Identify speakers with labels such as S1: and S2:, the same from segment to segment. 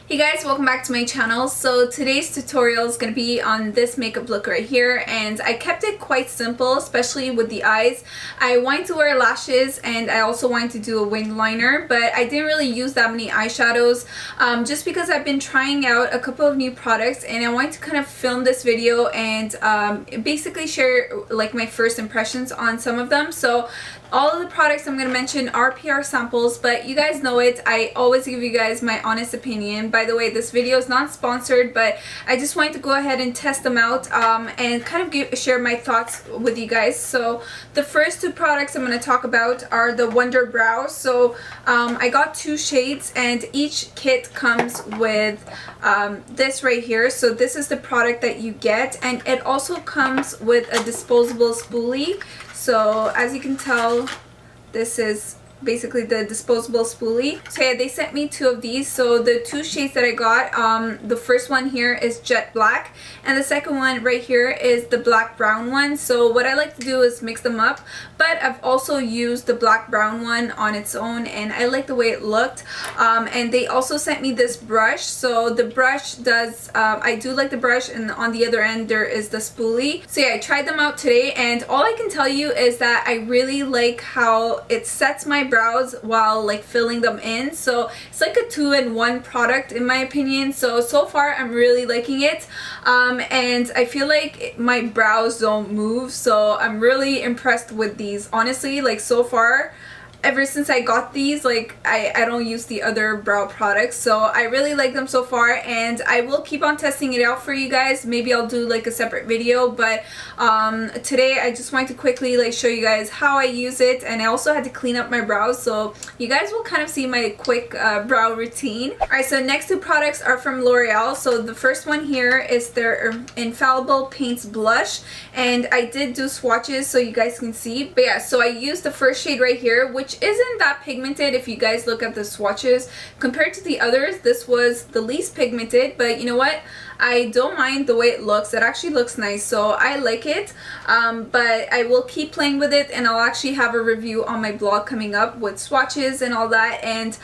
S1: Hey guys, welcome back to my channel. So today's tutorial is going to be on this makeup look right here, and I kept it quite simple, especially with the eyes. I wanted to wear lashes and I also wanted to do a wing liner, but I didn't really use that many eyeshadows just because I've been trying out a couple of new products and I wanted to kind of film this video and basically share like my first impressions on some of them. So all of the products I'm going to mention are PR samples, but you guys know it. I always give you guys my honest opinion. By the way, this video is not sponsored, but I just wanted to go ahead and test them out and kind of share my thoughts with you guys. So the first two products I'm going to talk about are the Wunderbrow. So I got two shades and each kit comes with this right here. So this is the product that you get, and it also comes with a disposable spoolie. So as you can tell, this is basically the disposable spoolie. So yeah, they sent me two of these. So the two shades that I got, the first one here is jet black and the second one right here is the black brown one. So what I like to do is mix them up, but I've also used the black brown one on its own and I like the way it looked. And they also sent me this brush. So the brush does, I do like the brush, and on the other end there is the spoolie. So yeah, I tried them out today and all I can tell you is that I really like how it sets my brows while like filling them in. So it's like a 2-in-1 product in my opinion. So far I'm really liking it, and I feel like my brows don't move, so I'm really impressed with these. Honestly, like so far, ever since I got these, like I don't use the other brow products, so I really like them so far, and I will keep on testing it out for you guys. Maybe I'll do like a separate video, but today I just wanted to quickly like show you guys how I use it, and I also had to clean up my brows, so you guys will kind of see my quick brow routine. Alright, so next two products are from L'Oreal. So the first one here is their Infallible Paints Blush, and I did do swatches so you guys can see. But yeah, so I used the first shade right here, which isn't that pigmented. If you guys look at the swatches compared to the others, this was the least pigmented, but you know what, I don't mind the way it looks. It actually looks nice, so I like it. But I will keep playing with it, and I'll actually have a review on my blog coming up with swatches and all that. And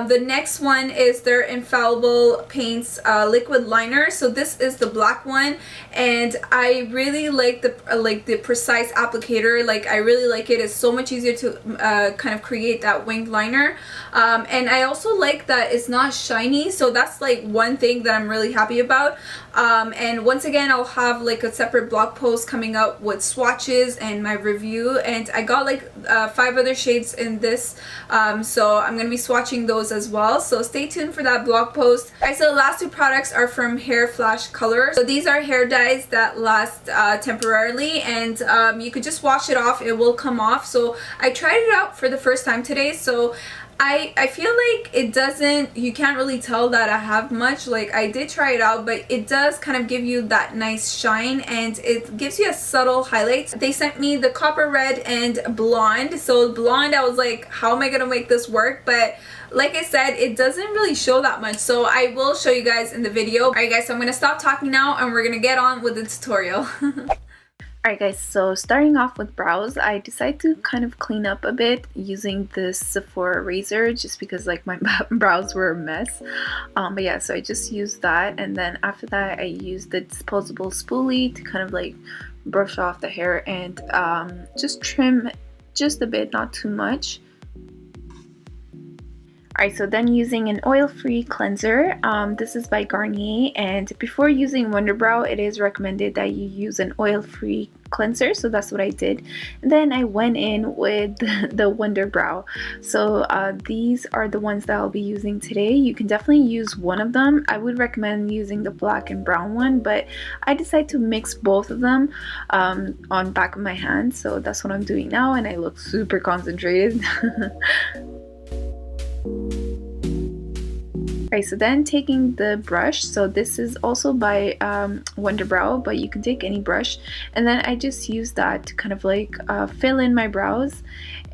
S1: the next one is their Infallible Paints liquid liner. So this is the black one, and I really like the precise applicator. Like I really like it. It's so much easier to kind of create that winged liner, and I also like that it's not shiny, so that's like one thing that I'm really happy about. And once again, I'll have like a separate blog post coming up with swatches and my review, and I got like 5 other shades in this, so I'm gonna be swatching those as well, so stay tuned for that blog post. Alright, so the last two products are from Hair FlashColor. So these are hair dyes that last temporarily, and you could just wash it off, it will come off. So I tried it out for the first time today, so I feel like it doesn't, you can't really tell that I have much. Like I did try it out, but it does kind of give you that nice shine, and it gives you a subtle highlight. They sent me the Copper Red and Blonde. So Blonde, I was like, how am I gonna make this work? But like I said, it doesn't really show that much, so I will show you guys in the video. Alright guys, so I'm gonna stop talking now and we're gonna get on with the tutorial. Alright guys, so starting off with brows, I decided to kind of clean up a bit using this Sephora Razor just because like my brows were a mess. But yeah, so I just used that, and then after that I used the disposable spoolie to kind of like brush off the hair and just trim just a bit, not too much. Alright, so then using an oil-free cleanser, this is by Garnier, and before using Wunderbrow, it is recommended that you use an oil-free cleanser, so that's what I did. And then I went in with the Wunderbrow. So these are the ones that I'll be using today. You can definitely use one of them. I would recommend using the black and brown one, but I decided to mix both of them on back of my hand, so that's what I'm doing now, and I look super concentrated. Alright, so then taking the brush, so this is also by Wunderbrow, but you can take any brush, and then I just use that to kind of like fill in my brows,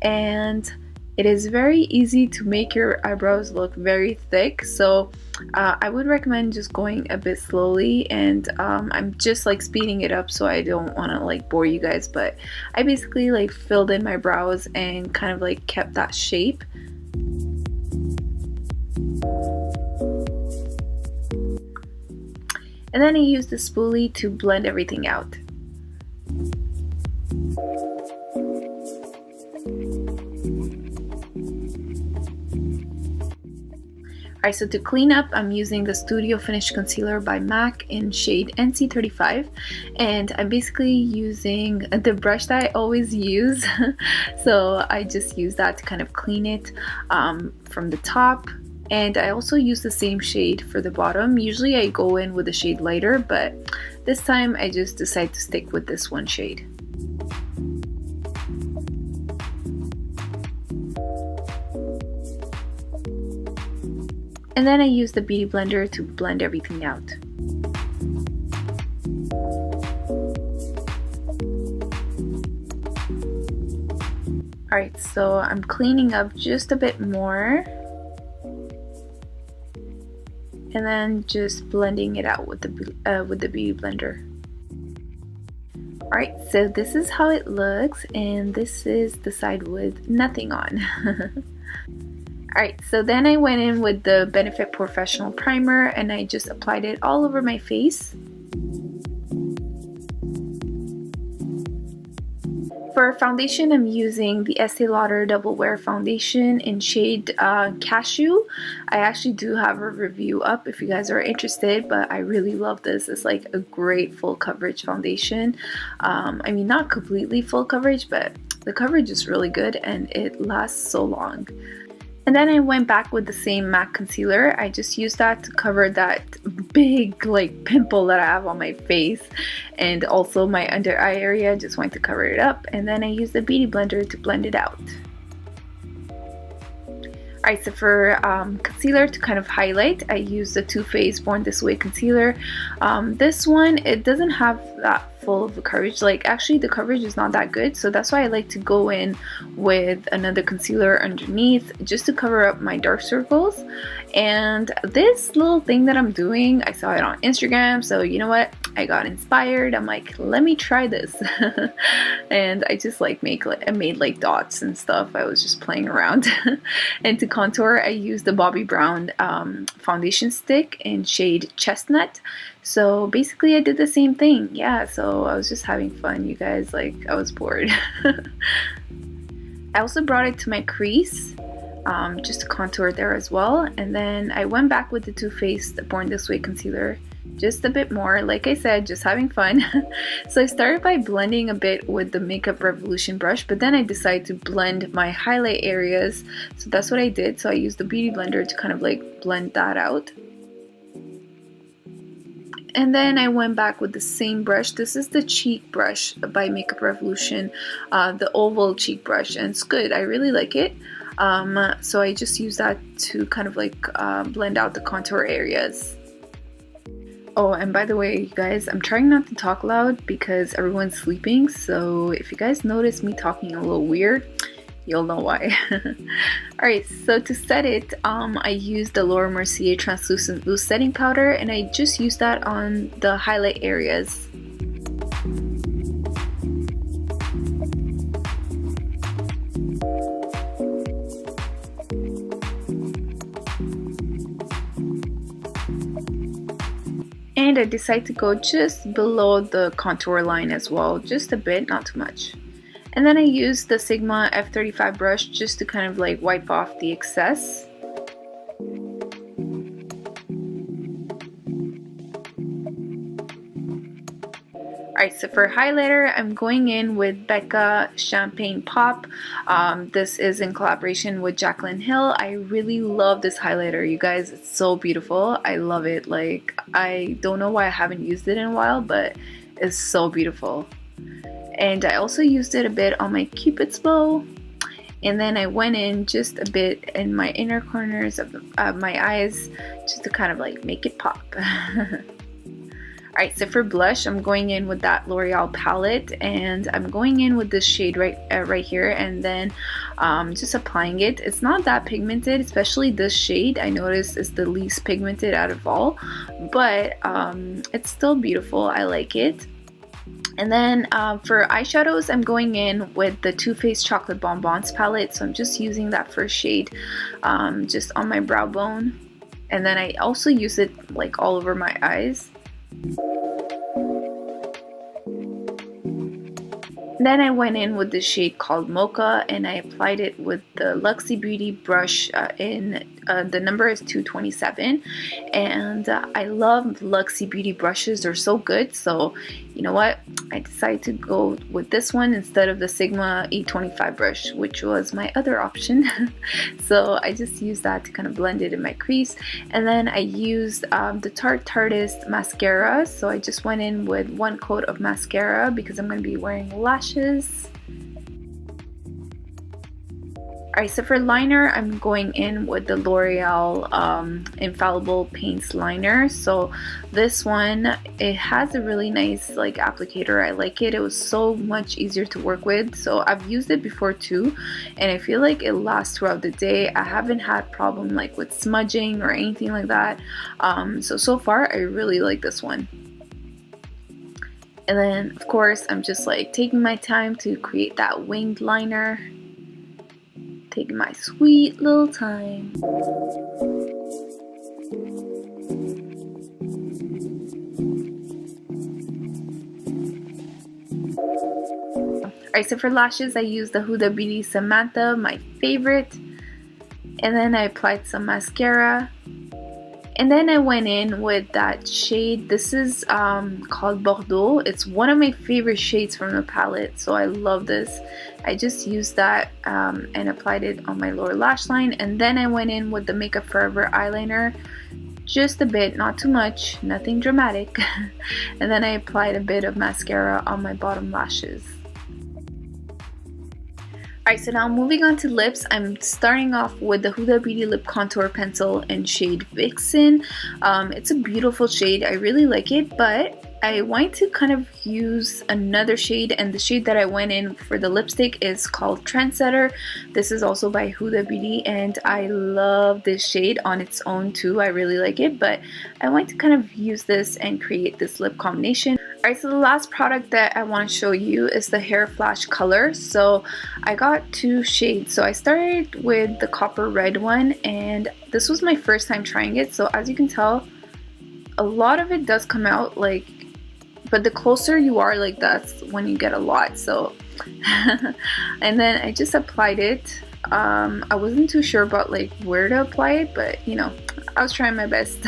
S1: and it is very easy to make your eyebrows look very thick, so I would recommend just going a bit slowly, and I'm just like speeding it up so I don't want to like bore you guys, but I basically like filled in my brows and kind of like kept that shape. And then I use the spoolie to blend everything out. Alright, so to clean up, I'm using the Studio Finish Concealer by MAC in shade NC35, and I'm basically using the brush that I always use. So I just use that to kind of clean it from the top, and I also use the same shade for the bottom. Usually I go in with a shade lighter, but this time I just decide to stick with this one shade. And then I use the Beauty Blender to blend everything out. Alright, so I'm cleaning up just a bit more. And then just blending it out with the Beauty Blender. Alright, so this is how it looks, and this is the side with nothing on. Alright, so then I went in with the Benefit POREfessional primer and I just applied it all over my face. For foundation, I'm using the Estee Lauder Double Wear Foundation in shade Cashew. I actually do have a review up if you guys are interested, but I really love this. It's like a great full coverage foundation. I mean, not completely full coverage, but the coverage is really good and it lasts so long. And then I went back with the same MAC concealer. I just used that to cover that big like pimple that I have on my face, and also my under eye area. Just wanted to cover it up, and then I used the Beauty Blender to blend it out. Alright, so for concealer to kind of highlight, I use the Too Faced Born This Way concealer. This one, it doesn't have that full of coverage. Like, actually the coverage is not that good, so that's why I like to go in with another concealer underneath just to cover up my dark circles. And this little thing that I'm doing, I saw it on Instagram, so you know what, I got inspired. I'm like, let me try this. And I just like I made like dots and stuff. I was just playing around. And to contour, I used the Bobbi Brown foundation stick in shade Chestnut. So basically I did the same thing. Yeah, so I was just having fun, you guys. Like, I was bored. I also brought it to my crease just to contour there as well. And then I went back with the Too Faced Born This Way concealer just a bit more. Like I said, just having fun. So I started by blending a bit with the Makeup Revolution brush, but then I decided to blend my highlight areas. So that's what I did. So I used the Beauty Blender to kind of like blend that out. And then I went back with the same brush. This is the cheek brush by Makeup Revolution, the oval cheek brush, and it's good. I really like it. So I just use that to kind of like blend out the contour areas. Oh, and by the way, you guys, I'm trying not to talk loud because everyone's sleeping. So if you guys notice me talking a little weird, you'll know why. Alright, so to set it, I used the Mercier Translucent Loose Setting Powder, and I just used that on the highlight areas. And I decided to go just below the contour line as well, just a bit, not too much. And then I used the Sigma F35 brush just to kind of like wipe off the excess. Alright, so for highlighter, I'm going in with Becca Champagne Pop. This is in collaboration with Jaclyn Hill. I really love this highlighter, you guys. It's so beautiful. I love it. Like, I don't know why I haven't used it in a while, but it's so beautiful. And I also used it a bit on my Cupid's bow. And then I went in just a bit in my inner corners of my eyes just to kind of like make it pop. Alright, so for blush, I'm going in with that L'Oreal palette, and I'm going in with this shade right here, and then just applying it. It's not that pigmented, especially this shade. I noticed is the least pigmented out of all, but it's still beautiful. I like it. And then for eyeshadows, I'm going in with the Too Faced Chocolate Bonbons palette, so I'm just using that first shade just on my brow bone, and then I also use it like all over my eyes.
S2: Then I went in with the shade called Mocha, and I applied it with the Luxie Beauty brush the number is 227, and I love Luxie Beauty brushes. They're so good. So you know what, I decided to go with this one instead of the Sigma E25 brush, which was my other option. So I just used that to kind of blend it in my crease. And then I used the Tarteist mascara. So I just went in with one coat of mascara because I'm going to be wearing lashes. Alright, so for liner, I'm going in with the L'Oreal Infallible Paints liner. So this one, it has a really nice like applicator. I like it. It was so much easier to work with. So I've used it before too, and I feel like it lasts throughout the day. I haven't had problem like with smudging or anything like that. So far, I really like this one. And then, of course, I'm just like taking my time to create that winged liner. Taking my sweet little time. Alright, so for lashes, I used the Huda Beauty Samantha, my favorite. And then I applied some mascara. And then I went in with that shade. This is called Bordeaux. It's one of my favorite shades from the palette, so I love this. I just used that and applied it on my lower lash line. And then I went in with the Makeup Forever eyeliner. Just a bit, not too much, nothing dramatic. And then I applied a bit of mascara on my bottom lashes. Alright, so now moving on to lips, I'm starting off with the Huda Beauty Lip Contour Pencil in shade Vixen. It's a beautiful shade, I really like it, but I want to kind of use another shade, and the shade that I went in for the lipstick is called Trendsetter. This is also by Huda Beauty, and I love this shade on its own too. I really like it, but I want to kind of use this and create this lip combination. Alright, so the last product that I want to show you is the Hair FlashColor. So I got two shades. So I started with the copper red one, and this was my first time trying it. So as you can tell, a lot of it does come out like, but the closer you are, like, that's when you get a lot. So and then I just applied it. I wasn't too sure about like where to apply it, but you know, I was trying my best.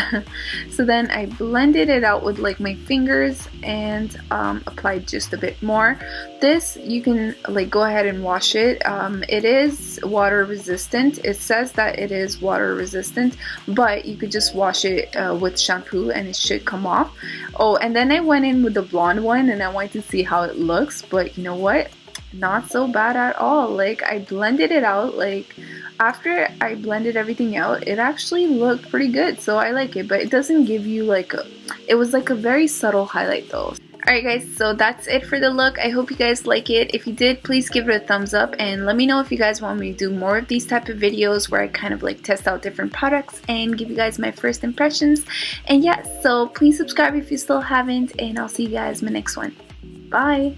S2: So then I blended it out with like my fingers and applied just a bit more. This, you can like go ahead and wash it. It is water resistant. It says that it is water resistant, but you could just wash it with shampoo and it should come off. Oh, and then I went in with the blonde one and I wanted to see how it looks, but you know what? Not so bad at all. Like, I blended it out. Like, after I blended everything out, it actually looked pretty good, so I like it, but it doesn't give you like a, it was like a very subtle highlight though. Alright guys, so that's it for the look. I hope you guys like it. If you did, please give it a thumbs up and let me know if you guys want me to do more of these type of videos where I kind of like test out different products and give you guys my first impressions. And yeah, so please subscribe if you still haven't, and I'll see you guys in my next one. Bye!